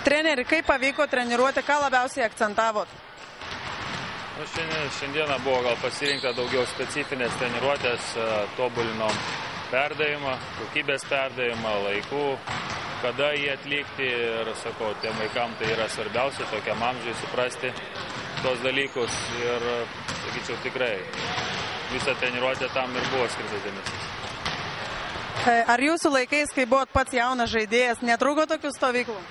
Treneri, kaip pavyko treniruoti, ką labiausiai akcentavot? Šiandieną buvo gal pasirinkta daugiau specifinės treniruotės, tobulinom perdavimą, kokybės perdavimą, laikų, kada jį atlikti ir, sakau, tiem vaikam tai yra svarbiausia, tokiam amžiui suprasti tos dalykus ir, sakyčiau, tikrai visą treniruotę tam ir buvo skirtas dėmesys. Ar jūsų laikais, kai buvot pats jaunas žaidėjas, netrūko tokių stovyklų?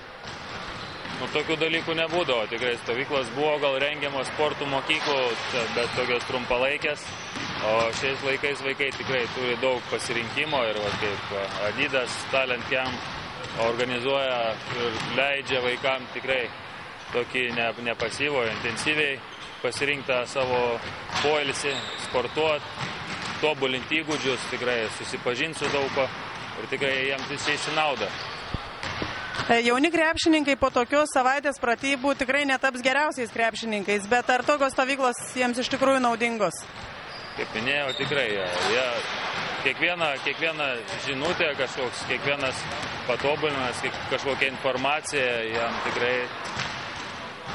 Tokių dalykų nebūdavo, tikrai stovyklos buvo gal rengiamos sportų mokyklų, bet tokios trumpalaikės, o šiais laikais vaikai tikrai turi daug pasirinkimo ir kaip Adidas Talent Camp organizuoja ir leidžia vaikam tikrai tokį nepasyvo, intensyviai pasirinktą savo poilsį, sportuoti, tobulinti įgūdžius, tikrai susipažinti su daug ko ir tikrai jiems visi nauda. Jauni krepšininkai po tokios savaitės pratybų tikrai netaps geriausiais krepšininkais, bet ar tokios stovyklos jiems iš tikrųjų naudingos? Kaip minėjau, tikrai. Kiekviena žinutė, kiekvienas patobulinimas, kažkokia informacija jam tikrai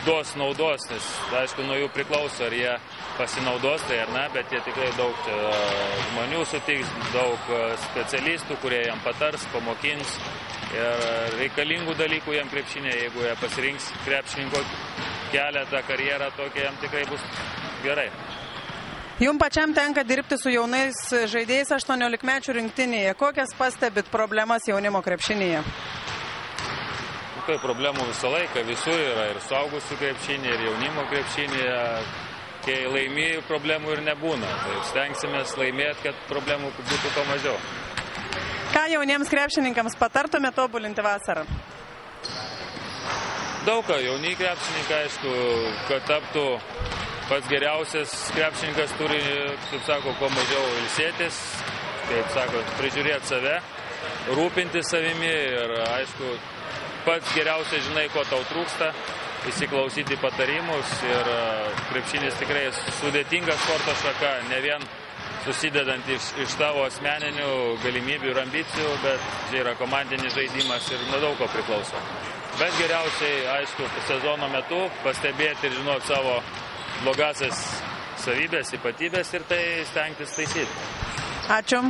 duos naudos, nes aišku, nuo jų priklauso, ar jie pasinaudos tai ar ne, bet jie tikrai daug žmonių sutiks, daug specialistų, kurie jam patars, pamokins ir reikalingų dalykų jam krepšinėje, jeigu jie pasirinks krepšininko kelią, tą karjerą, tokia jam tikrai bus gerai. Jums pačiam tenka dirbti su jaunais žaidėjais 18-mečių rinktinėje. Kokias pastebit problemas jaunimo krepšinėje? Tai problemų visą laiką, visur yra ir suaugusių krepšinėje, ir jaunimo krepšinėje. Kai laimi, problemų ir nebūna. Tai stengsimės laimėti, kad problemų būtų kuo mažiau. Ką jauniems krepšininkams patartume tobulinti vasarą? Daug ką. Jauni krepšininkai, aišku, kad taptų pats geriausias krepšininkas turi, kaip sako, kuo mažiau ilsėtis, kaip sako, prižiūrėti save, rūpinti savimi ir, aišku, pats geriausiai žinai, ko tau trūksta, įsiklausyti patarimus ir krepšinis tikrai sudėtinga sporto šaka, ne vien susidedant iš tavo asmeninių galimybių ir ambicijų, bet čia yra komandinis žaidimas ir nuo daug ko priklauso. Bet geriausiai, aišku, sezono metu pastebėti ir žinoti savo blogasias savybės, ypatybės ir tai stengtis taisyti. Ačiū.